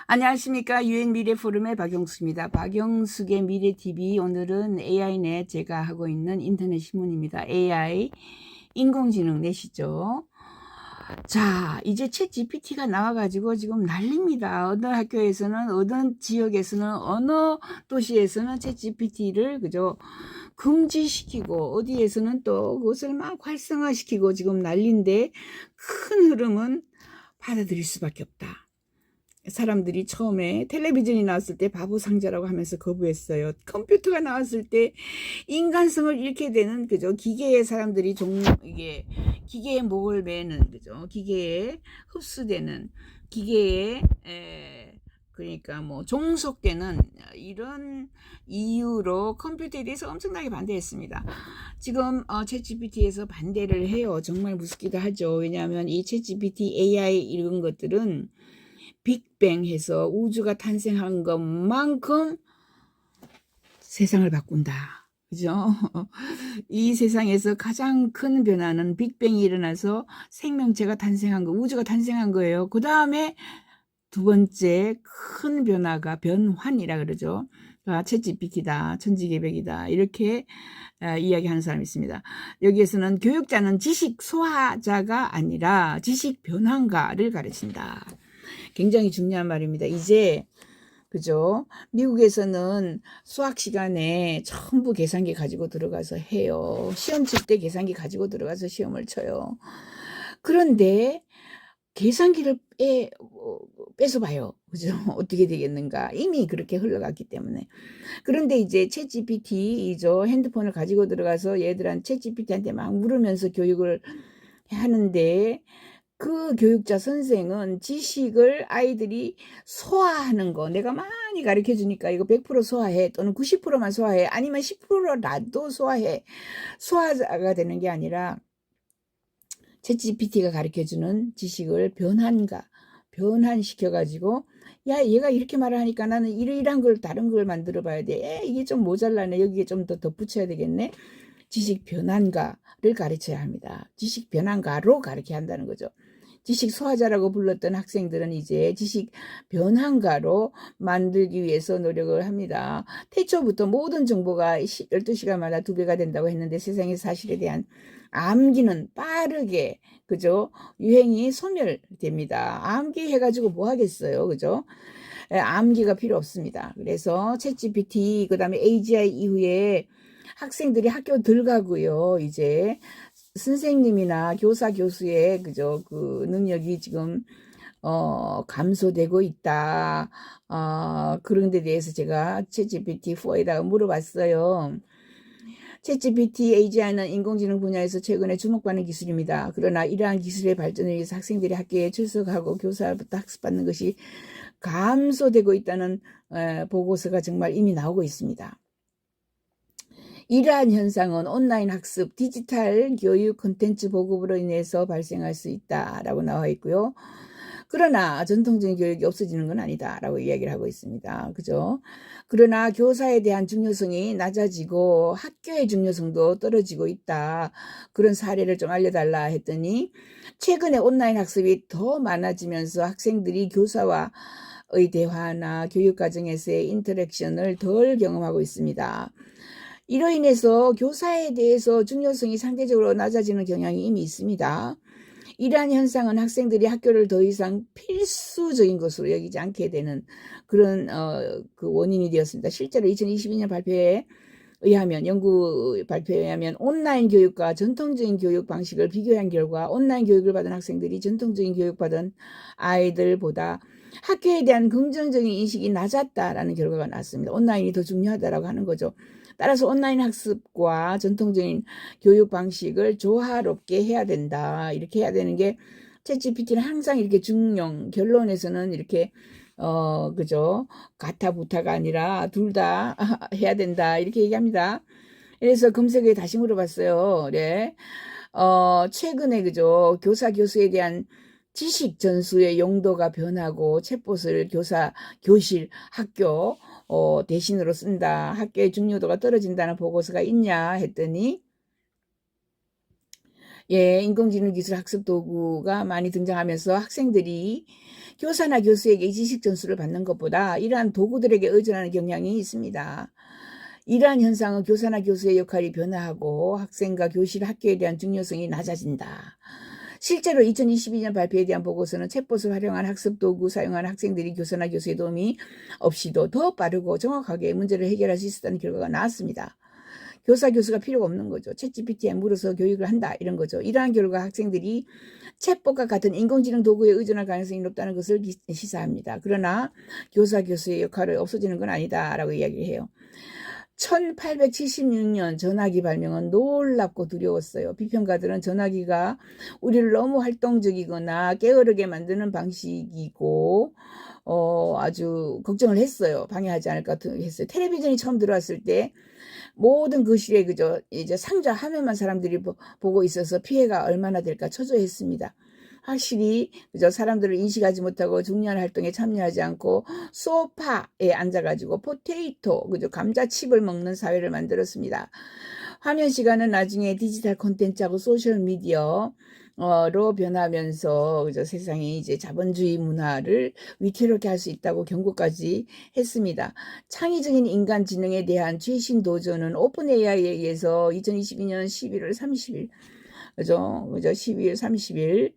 안녕하십니까. 유엔 미래 포럼의 박영숙입니다. 박영숙의 미래 TV. 오늘은 AI넷 제가 하고 있는 인터넷 신문입니다. AI 인공지능 넷이죠. 자, 이제 챗 GPT가 나와가지고 지금 난립니다. 어느 학교에서는, 어느 지역에서는, 어느 도시에서는 챗 GPT를 그저 금지시키고, 어디에서는 또 그것을 막 활성화시키고 지금 난리인데, 큰 흐름은 받아들일 수밖에 없다. 사람들이 처음에 텔레비전이 나왔을 때 바보 상자라고 하면서 거부했어요. 컴퓨터가 나왔을 때 인간성을 잃게 되는, 그죠? 기계의 사람들이 이게 기계의 목을 매는, 그죠? 기계에 흡수되는, 기계에 그러니까 뭐 종속되는 이런 이유로 컴퓨터에 대해서 엄청나게 반대했습니다. 지금 챗GPT에서 반대를 해요. 정말 무섭기도 하죠. 왜냐하면 이 챗GPT, AI 이런 것들은 빅뱅해서 우주가 탄생한 것만큼 세상을 바꾼다. 그죠? 이 세상에서 가장 큰 변화는 빅뱅이 일어나서 생명체가 탄생한 거, 우주가 탄생한 거예요. 그 다음에 두 번째 큰 변화가 변환이라 그러죠. 챗GPT다, 천지개벽이다, 이렇게 이야기하는 사람이 있습니다. 여기에서는 교육자는 지식 소화자가 아니라 지식 변환가를 가르친다. 굉장히 중요한 말입니다. 이제 그죠? 미국에서는 수학 시간에 전부 계산기 가지고 들어가서 해요. 시험 칠 때 계산기 가지고 들어가서 시험을 쳐요. 그런데 계산기를 뺏어봐요. 그죠? 어떻게 되겠는가? 이미 그렇게 흘러갔기 때문에. 그런데 이제 챗GPT죠. 핸드폰을 가지고 들어가서 얘들한 챗GPT한테 막 물으면서 교육을 하는데, 그 교육자 선생은 지식을 아이들이 소화하는 거, 내가 많이 가르쳐 주니까 이거 100% 소화해, 또는 90%만 소화해, 아니면 10%라도 소화해, 소화가 되는 게 아니라 챗GPT가 가르쳐 주는 지식을 변환시켜 가지고, 야, 얘가 이렇게 말을 하니까 나는 이러이러한 걸, 다른 걸 만들어 봐야 돼. 이게 좀 모자라네. 여기에 좀 더 덧붙여야 되겠네. 지식 변환가를 가르쳐야 합니다. 지식 변환가로 가르쳐야 한다는 거죠. 지식 소화자라고 불렀던 학생들은 이제 지식 변환가로 만들기 위해서 노력을 합니다. 태초부터 모든 정보가 12시간마다 2배가 된다고 했는데, 세상의 사실에 대한 암기는 빠르게, 그죠? 유행이 소멸됩니다. 암기 해가지고 뭐 하겠어요, 그죠? 암기가 필요 없습니다. 그래서 챗GPT, 그 다음에 AGI 이후에 학생들이 학교 들어가고요. 이제 선생님이나 교사, 교수의 그죠? 그 능력이 지금 감소되고 있다. 그런 데 대해서 제가 챗GPT4에다가 물어봤어요. 챗GPT, AGI는 인공지능 분야에서 최근에 주목받는 기술입니다. 그러나 이러한 기술의 발전을 위해서 학생들이 학교에 출석하고 교사로부터 학습받는 것이 감소되고 있다는 보고서가 정말 이미 나오고 있습니다. 이러한 현상은 온라인 학습, 디지털 교육 콘텐츠 보급으로 인해서 발생할 수 있다라고 나와 있고요. 그러나 전통적인 교육이 없어지는 건 아니다라고 이야기를 하고 있습니다. 그죠? 그러나 교사에 대한 중요성이 낮아지고 학교의 중요성도 떨어지고 있다. 그런 사례를 좀 알려달라 했더니, 최근에 온라인 학습이 더 많아지면서 학생들이 교사와의 대화나 교육 과정에서의 인터랙션을 덜 경험하고 있습니다. 이로 인해서 교사에 대해서 중요성이 상대적으로 낮아지는 경향이 이미 있습니다. 이러한 현상은 학생들이 학교를 더 이상 필수적인 것으로 여기지 않게 되는 그런 그 원인이 되었습니다. 실제로 2022년 발표에 의하면, 연구 발표에 의하면 온라인 교육과 전통적인 교육 방식을 비교한 결과 온라인 교육을 받은 학생들이 전통적인 교육받은 아이들보다 학교에 대한 긍정적인 인식이 낮았다라는 결과가 나왔습니다. 온라인이 더 중요하다라고 하는 거죠. 따라서 온라인 학습과 전통적인 교육 방식을 조화롭게 해야 된다. 이렇게 해야 되는 게, 챗GPT는 항상 이렇게 결론에서는 이렇게 그죠? 가타부타가 아니라 둘 다 해야 된다. 이렇게 얘기합니다. 그래서 검색에 다시 물어봤어요. 네. 최근에 그죠? 교사, 교수에 대한 지식 전수의 용도가 변하고 챗봇을 교실, 학교 대신으로 쓴다. 학교의 중요도가 떨어진다는 보고서가 있냐 했더니, 예, 인공지능 기술 학습 도구가 많이 등장하면서 학생들이 교사나 교수에게 지식 전수를 받는 것보다 이러한 도구들에게 의존하는 경향이 있습니다. 이러한 현상은 교사나 교수의 역할이 변화하고 학생과 교실 학교에 대한 중요성이 낮아진다. 실제로 2022년 발표에 대한 보고서는 챗봇을 활용한 학습 도구 사용하는 학생들이 교사나 교수의 도움이 없이도 더 빠르고 정확하게 문제를 해결할 수 있었다는 결과가 나왔습니다. 교수가 필요가 없는 거죠. 챗GPT에 물어서 교육을 한다 이런 거죠. 이러한 결과 학생들이 챗봇과 같은 인공지능 도구에 의존할 가능성이 높다는 것을 시사합니다. 그러나 교수의 역할이 없어지는 건 아니다라고 이야기해요. 1876년 전화기 발명은 놀랍고 두려웠어요. 비평가들은 전화기가 우리를 너무 활동적이거나 게으르게 만드는 방식이고 아주 걱정을 했어요. 방해하지 않을까 했어요. 텔레비전이 처음 들어왔을 때 모든 거실에 그저 이제 상자 화면만 사람들이 보고 있어서 피해가 얼마나 될까 초조했습니다. 확실히 그저 사람들을 인식하지 못하고 중요한 활동에 참여하지 않고 소파에 앉아가지고 포테이토 그저 감자칩을 먹는 사회를 만들었습니다. 화면 시간은 나중에 디지털 콘텐츠하고 소셜 미디어 로 변하면서 그저 세상이 이제 자본주의 문화를 위태롭게 할 수 있다고 경고까지 했습니다. 창의적인 인간 지능에 대한 최신 도전은 오픈 AI에 의해서 2022년 11월 30일 그죠? 12월 30일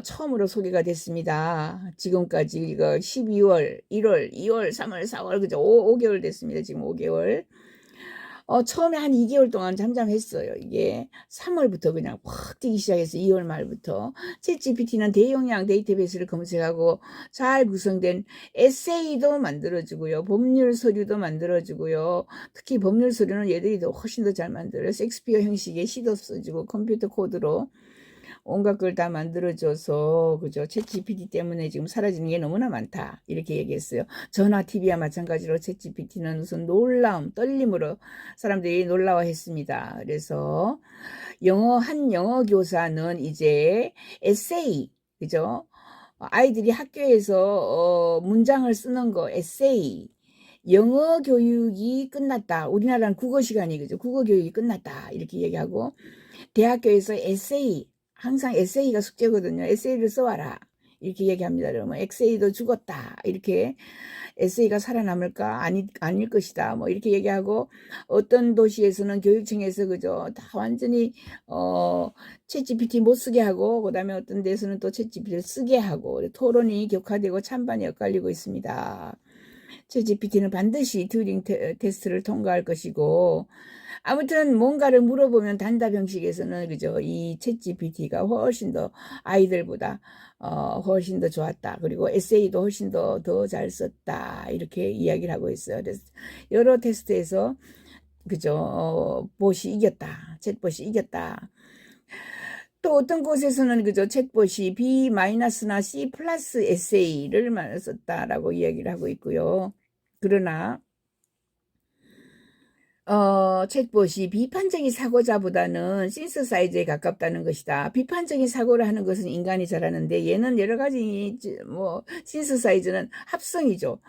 처음으로 소개가 됐습니다. 지금까지 이거 12월, 1월, 2월, 3월, 4월 그죠? 5개월 됐습니다. 지금 5개월. 처음에 한 2개월 동안 잠잠했어요. 이게 3월부터 그냥 확 뛰기 시작해서 2월 말부터 챗GPT는 대용량 데이터베이스를 검색하고 잘 구성된 에세이도 만들어주고요. 법률 서류도 만들어주고요. 특히 법률 서류는 얘들이 훨씬 더 잘 만들어요. 섹스피어 형식의 시도 써주고 컴퓨터 코드로 온갖 걸 다 만들어줘서 그죠? 챗GPT 때문에 지금 사라지는 게 너무나 많다 이렇게 얘기했어요. 전화, TV와 마찬가지로 챗GPT는 무슨 놀라움, 떨림으로 사람들이 놀라워했습니다. 그래서 한 영어 교사는 이제 에세이 그죠? 아이들이 학교에서 문장을 쓰는 거 에세이 영어 교육이 끝났다. 우리나라는 국어 시간이 그죠? 국어 교육이 끝났다. 이렇게 얘기하고 대학교에서 에세이 항상 에세이가 숙제거든요. 에세이를 써와라. 이렇게 얘기합니다. 그러면 에세이도 죽었다. 이렇게 에세이가 살아남을까? 아닐 것이다. 뭐 이렇게 얘기하고 어떤 도시에서는 교육청에서 그죠? 다 완전히 챗GPT 못 쓰게 하고 그다음에 어떤 데서는 또 챗GPT를 쓰게 하고 토론이 격화되고 찬반이 엇갈리고 있습니다. 챗GPT는 반드시 튜링 테스트를 통과할 것이고 아무튼 뭔가를 물어보면 단답 형식에서는 그죠 이 챗GPT가 훨씬 더 아이들보다 훨씬 더 좋았다. 그리고 에세이도 훨씬 더 잘 썼다. 이렇게 이야기를 하고 있어요. 그래서 여러 테스트에서 그죠 봇이 이겼다. 챗봇이 이겼다. 또 어떤 곳에서는 그죠 챗봇이 B-나 C 플러스 에세이를 썼다라고 이야기를 하고 있고요. 그러나 챗봇이 비판적인 사고자보다는 신서사이즈에 가깝다는 것이다. 비판적인 사고를 하는 것은 인간이 잘하는데 얘는 여러 가지 신서사이즈는 합성이죠.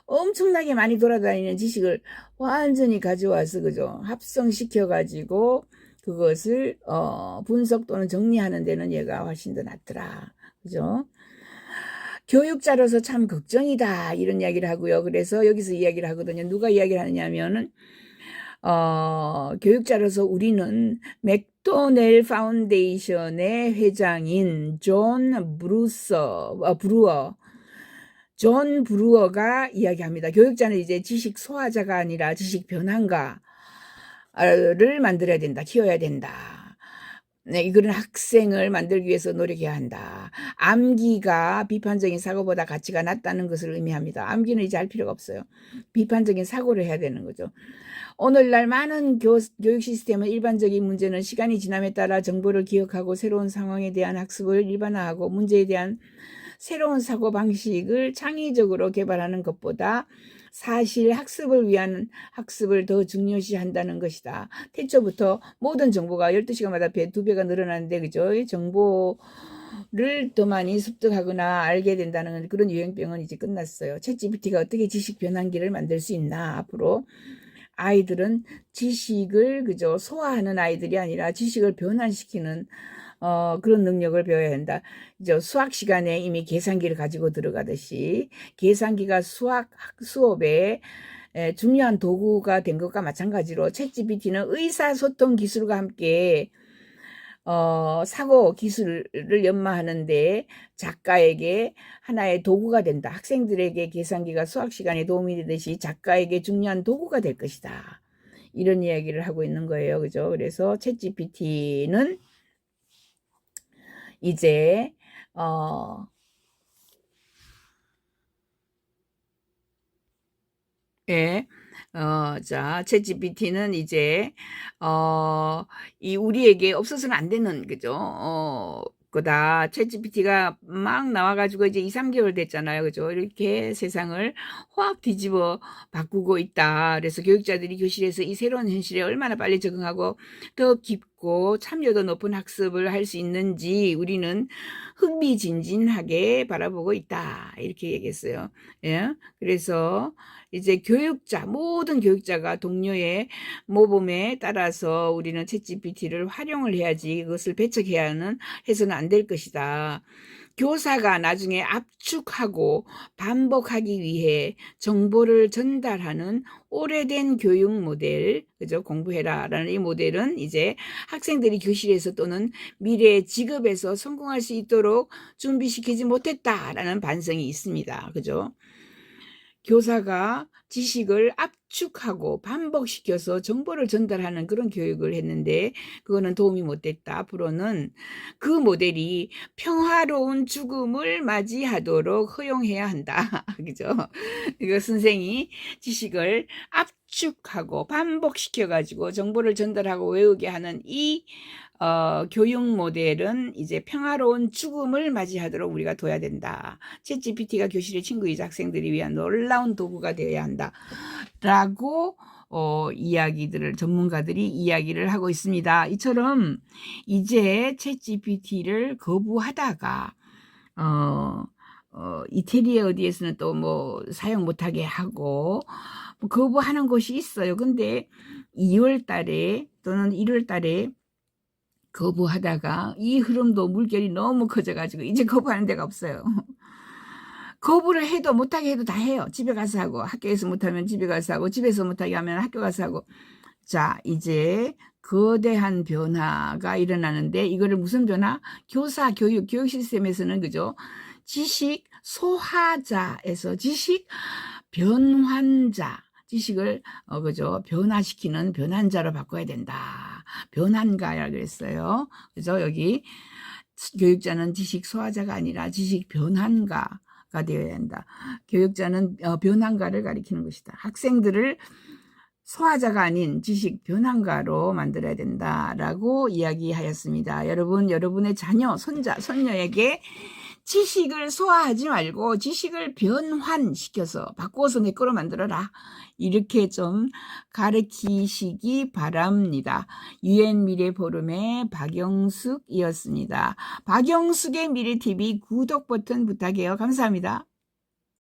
엄청나게 많이 돌아다니는 지식을 완전히 가져와서 그죠 합성시켜 가지고 그것을 분석 또는 정리하는 데는 얘가 훨씬 더 낫더라. 그죠? 교육자로서 참 걱정이다 이런 이야기를 하고요. 그래서 여기서 이야기를 하거든요. 누가 이야기를 하느냐면은 교육자로서 우리는 맥도넬 파운데이션의 회장인 존 브루어가 이야기합니다. 교육자는 이제 지식 소화자가 아니라 지식 변환가를 만들어야 된다. 키워야 된다. 네, 그런 학생을 만들기 위해서 노력해야 한다. 암기가 비판적인 사고보다 가치가 낮다는 것을 의미합니다. 암기는 이제 할 필요가 없어요. 비판적인 사고를 해야 되는 거죠. 오늘날 많은 교육 시스템의 일반적인 문제는 시간이 지남에 따라 정보를 기억하고 새로운 상황에 대한 학습을 일반화하고 문제에 대한 새로운 사고방식을 창의적으로 개발하는 것보다 사실 학습을 위한 학습을 더 중요시한다는 것이다. 태초부터 모든 정보가 12시간마다 2배가 늘어나는데 그죠? 정보를 더 많이 습득하거나 알게 된다는 그런 유행병은 이제 끝났어요. 챗GPT가 어떻게 지식 변환기를 만들 수 있나 앞으로 아이들은 지식을 그저 소화하는 아이들이 아니라 지식을 변환시키는 그런 능력을 배워야 한다. 이제 수학 시간에 이미 계산기를 가지고 들어가듯이 계산기가 수학 수업에 중요한 도구가 된 것과 마찬가지로 챗GPT는 의사소통 기술과 함께 사고 기술을 연마하는데 작가에게 하나의 도구가 된다. 학생들에게 계산기가 수학 시간에 도움이 되듯이 작가에게 중요한 도구가 될 것이다. 이런 이야기를 하고 있는 거예요. 그죠? 그래서 챗GPT는 이제 예. 자, 챗GPT는 이제, 이 우리에게 없어서는 안 되는, 그죠? 거다. 챗GPT가 막 나와가지고 이제 2, 3개월 됐잖아요. 그죠? 이렇게 세상을 확 뒤집어 바꾸고 있다. 그래서 교육자들이 교실에서 이 새로운 현실에 얼마나 빨리 적응하고 더 깊고 참여도 높은 학습을 할 수 있는지 우리는 흥미진진하게 바라보고 있다. 이렇게 얘기했어요. 예. 그래서 이제 모든 교육자가 동료의 모범에 따라서 우리는 챗GPT를 활용을 해야지 그것을 해서는 안 될 것이다. 교사가 나중에 압축하고 반복하기 위해 정보를 전달하는 오래된 교육 모델, 그죠? 공부해라라는 이 모델은 이제 학생들이 교실에서 또는 미래의 직업에서 성공할 수 있도록 준비시키지 못했다라는 반성이 있습니다. 그죠? 교사가 지식을 압축하고 반복시켜서 정보를 전달하는 그런 교육을 했는데 그거는 도움이 못 됐다. 앞으로는 그 모델이 평화로운 죽음을 맞이하도록 허용해야 한다. 그죠? 이거 선생이 지식을 압축하고 반복시켜 가지고 정보를 전달하고 외우게 하는 이 교육 모델은 이제 평화로운 죽음을 맞이하도록 우리가 둬야 된다. 챗GPT가 교실의 친구이자 학생들이 위한 놀라운 도구가 되어야 한다. 라고 전문가들이 이야기를 하고 있습니다. 이처럼 이제 챗GPT를 거부하다가 이태리에 어디에서는 또 뭐 사용 못하게 하고 거부하는 곳이 있어요. 근데 2월 달에 또는 1월 달에 거부하다가 이 흐름도 물결이 너무 커져가지고 이제 거부하는 데가 없어요. 거부를 해도 못하게 해도 다 해요. 집에 가서 하고 학교에서 못하면 집에 가서 하고 집에서 못하게 하면 학교 가서 하고. 자, 이제 거대한 변화가 일어나는데 이거를 무슨 변화? 교육 시스템에서는 그죠? 지식 소화자에서 지식 변환자, 지식을 그죠? 변화시키는 변환자로 바꿔야 된다. 변환가라 그랬어요. 그죠? 여기 교육자는 지식 소화자가 아니라 지식 변환가가 되어야 한다. 교육자는 변환가를 가리키는 것이다. 학생들을 소화자가 아닌 지식 변환가로 만들어야 된다라고 이야기하였습니다. 여러분, 여러분의 자녀, 손자, 손녀에게 지식을 소화하지 말고 지식을 변환시켜서 바꿔서 내 거로 만들어라. 이렇게 좀 가르치시기 바랍니다. UN 미래 포럼의 박영숙이었습니다. 박영숙의 미래TV 구독 버튼 부탁해요. 감사합니다.